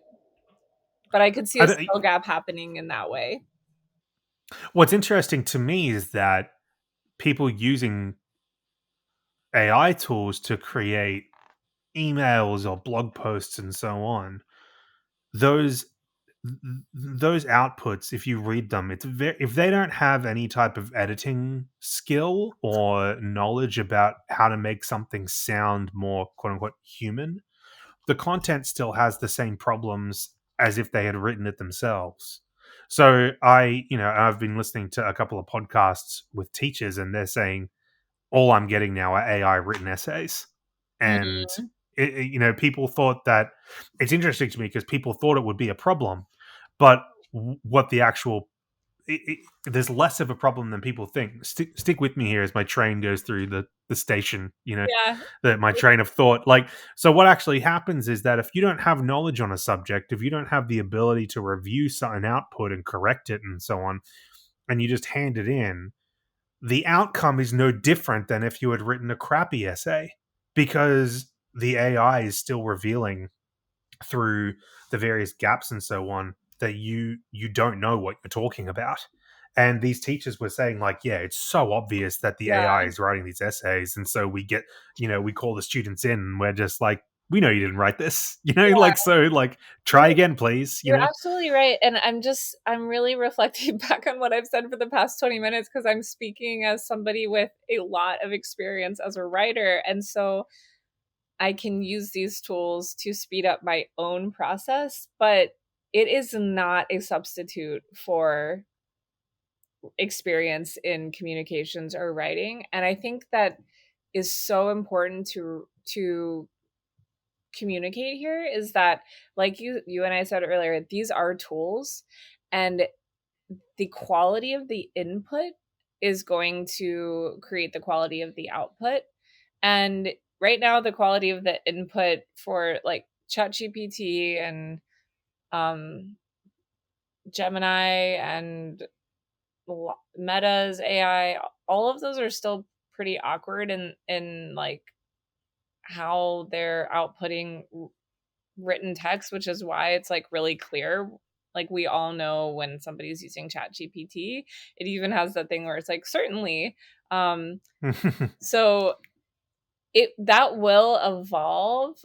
but I could see I a don't, skill gap happening in that way. what's interesting to me is that people using AI tools to create emails or blog posts and so on, those those outputs, if you read them, it's very, if they don't have any type of editing skill or knowledge about how to make something sound more quote unquote human, the content still has the same problems as if they had written it themselves. So I've been listening to a couple of podcasts with teachers, and they're saying all I'm getting now are AI written essays. And Mhm. people thought that, it's interesting to me because people thought it would be a problem, but what the actual there's less of a problem than people think. Stick with me here as my train goes through the station. Yeah, That my train of thought. Like, so what actually happens is that if you don't have knowledge on a subject, if you don't have the ability to review an output and correct it and so on, and you just hand it in, the outcome is no different than if you had written a crappy essay, because the AI is still revealing through the various gaps and so on that you don't know what you're talking about. And these teachers were saying, like, yeah, it's so obvious that the yeah, AI is writing these essays, and so we get, we call the students in and we're just like, we know you didn't write this, like, so, like, try you're again please. you're absolutely right, and I'm really reflecting back on what I've said for the past 20 minutes because 'cause I'm speaking as somebody with a lot of experience as a writer, and so I can use these tools to speed up my own process, but it is not a substitute for experience in communications or writing. And I think that is so important to communicate here is that, like you and I said earlier, these are tools, and the quality of the input is going to create the quality of the output. And right now the quality of the input for like ChatGPT and um Gemini and Meta's AI, all of those are still pretty awkward in like how they're outputting written text, which is why it's like really clear. Like we all know when somebody's using Chat GPT. It even has that thing where it's like certainly. Um, so it that will evolve,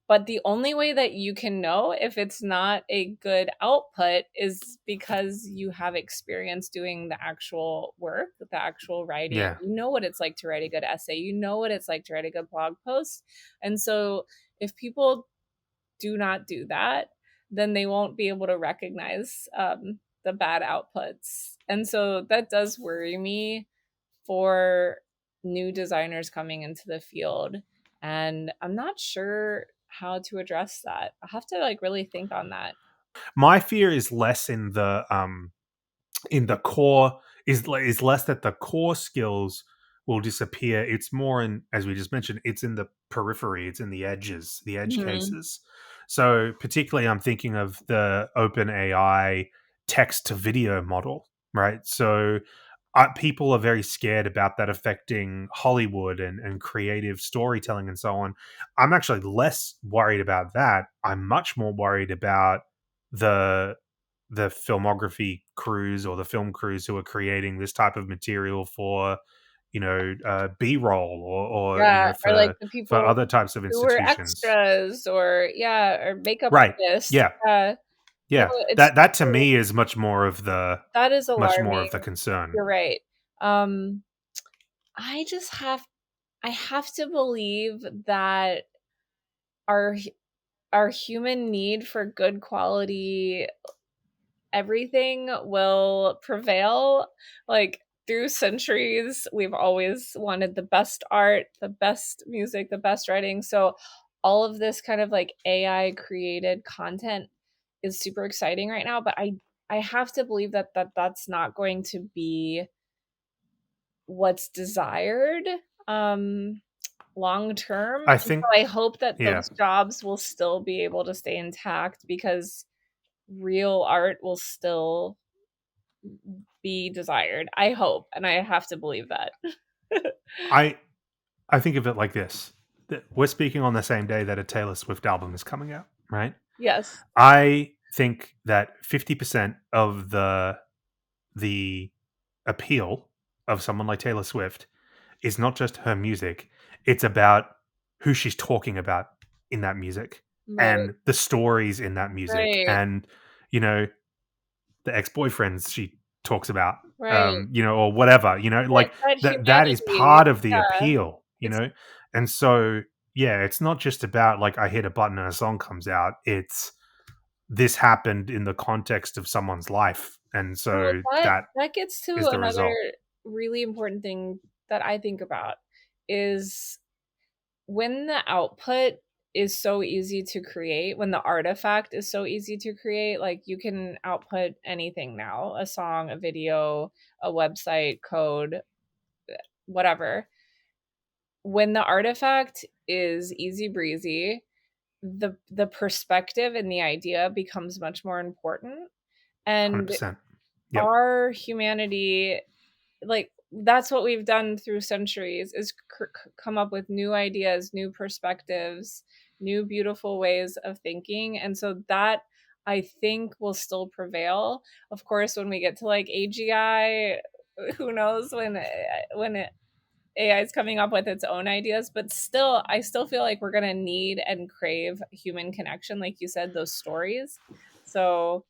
but the only way that you can know if it's not a good output is because you have experience doing the actual work, the actual writing. Yeah. You know what it's like to write a good essay. You know what it's like to write a good blog post. And so if people do not do that, then they won't be able to recognize the bad outputs. And so that does worry me for new designers coming into the field. And I'm not sure how to address that. I have to like really think on that. My fear is less in the core, is less that the core skills will disappear. It's more in, as we just mentioned, it's in the periphery, it's in the edges, the edge Mhm. cases. So particularly I'm thinking of the open AI text to video model, right? So people are very scared about that affecting Hollywood and creative storytelling and so on. I'm actually less worried about that. I'm much more worried about the filmography crews or the film crews who are creating this type of material for, b-roll, or Yeah, or like the for people other types of who were institutions. extras or yeah, or makeup Right. artists. Yeah. No, Yeah. it's That to me is that is much more of the alarming. concern. You're right. Um, I just I have to believe that our our human need for good quality everything will prevail. Like through centuries, we've always wanted the best art, the best music, the best writing. So all of this kind of like AI created content is super exciting right now, but I have to believe that that's not going to be what's desired um long term. I And so think, I hope that yeah, those jobs will still be able to stay intact because real art will still be desired. I hope, and I have to believe that. I I think of it like this: that we're speaking on the same day that a Taylor Swift album is coming out, right? Yes. I think that 50% of the appeal of someone like Taylor Swift is not just her music, it's about who she's talking about in that music Right. and the stories in that music Right. and, you know, the ex-boyfriends she talks about, Right. or whatever, That that is humanity. part of the Yeah. appeal, It's and so yeah, it's not just about like I hit a button and a song comes out. It's this happened in the context of someone's life, and well, so that that that gets to is the another result. really important thing that I think about is when the output is so easy to create, when the artifact is so easy to create, like you can output anything now, a song, a video, a website, code, whatever. When the artifact is easy breezy, the perspective and the idea becomes much more important. And 100%. Yep. our humanity, like that's what we've done through centuries, is come up with new ideas, new perspectives, new beautiful ways of thinking, and so that I think will still prevail. Of course, when we get to like AGI, who knows when AI is coming up with its own ideas, but still, I still feel like we're gonna need and crave human connection, like you said, those stories. So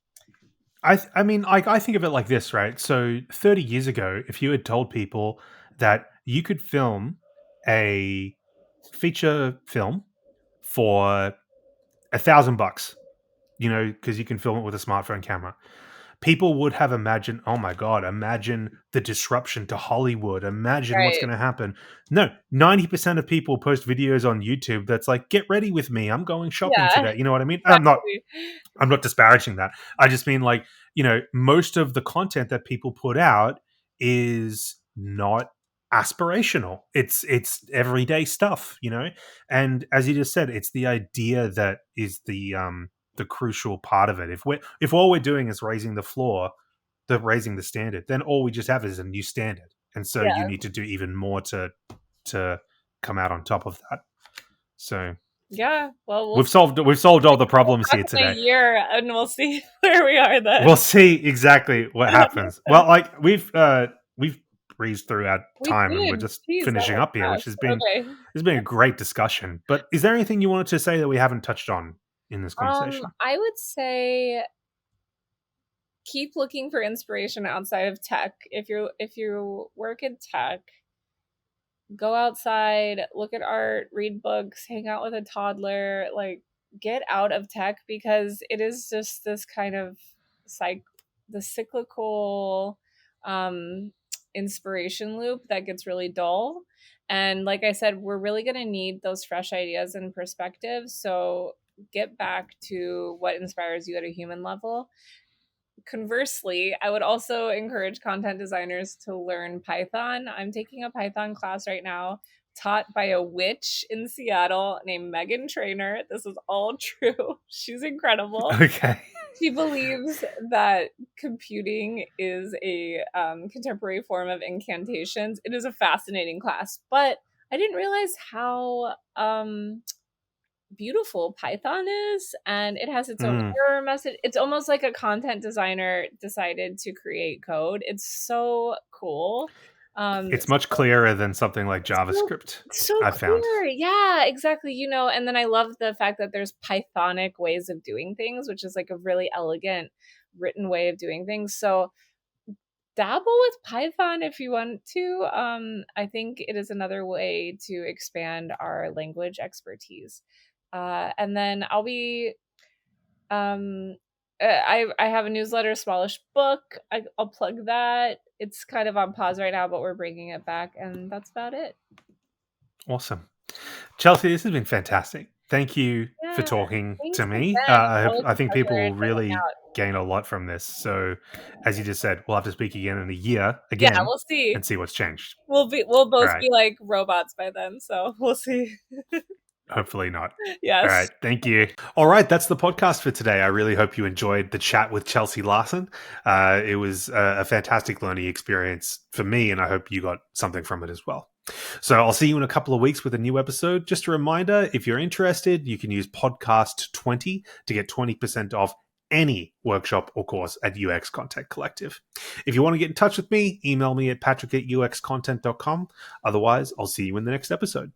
I mean, I think of it like this, right? So 30 years ago, if you had told people that you could film a feature film for $1,000, because you can film it with a smartphone camera, people would have imagined, oh my God, imagine the disruption to Hollywood. Imagine what's right, going to happen. No, 90% of people post videos on YouTube that's like, get ready with me. I'm going shopping yeah, today. You know what I mean? exactly. I'm not disparaging that. I just mean like, most of the content that people put out is not aspirational. It's everyday stuff, And as you just said, it's the idea that is the crucial part of it. If all we're doing is raising the standard, then all we just have is a new standard. And so you Yeah, need to do even more to come out on top of that. So yeah. Well, we've solved all the we'll problems talk here in a today. year and we'll see where we are We'll then. see exactly what happens. Well, like we've breezed through our We time and we're did. just Jeez, that finishing was up here, which fast. has been Okay. a great discussion. But is there anything you wanted to say that we haven't touched on in this conversation? I would say keep looking for inspiration outside of tech. If you work in tech, go outside, look at art, read books, hang out with a toddler, like get out of tech because it is just this kind of cyc the cyclical um inspiration loop that gets really dull. And like I said, we're really going to need those fresh ideas and perspectives. So get back to what inspires you at a human level. Conversely, I would also encourage content designers to learn Python. I'm taking a Python class right now, taught by a witch in Seattle named Megan Trainer. This is all true. She's incredible. Okay. She believes that computing is a contemporary form of incantations. It is a fascinating class, but I didn't realize how beautiful Python is, and it has its own Mm. error message. It's almost like a content designer decided to create code. It's so cool. It's much So, clearer than something like so JavaScript, so I've found. clear. Yeah, exactly. And then I love the fact that there's Pythonic ways of doing things, which is like a really elegant written way of doing things. So dabble with Python if you want to. I think it is another way to expand our language expertise. And then I'll be I have a newsletter, Smallish Book. I'll plug that. It's kind of on pause right now, but we're bringing it back, and that's about it. Awesome. Chelsea, this has been fantastic. thank you for Yeah. talking Thanks to me. again. It's always I a think people pleasure will to hang really out. gain a lot from this. So, as you just said, we'll have to speak again in a year Yeah, again we'll see. and see what's changed. We'll All both right. be like robots by then, so we'll see. Hopefully not. All right. Yes. Thank you. All right. That's the podcast for today. I really hope you enjoyed the chat with Chelsea Larson. It was a fantastic learning experience for me, and I hope you got something from it as well. So I'll see you in a couple of weeks with a new episode. Just a reminder, if you're interested, you can use podcast 20 to get 20% off any workshop or course at UX Content Collective. If you want to get in touch with me, email me at patrick@uxcontent.com. Otherwise, I'll see you in the next episode.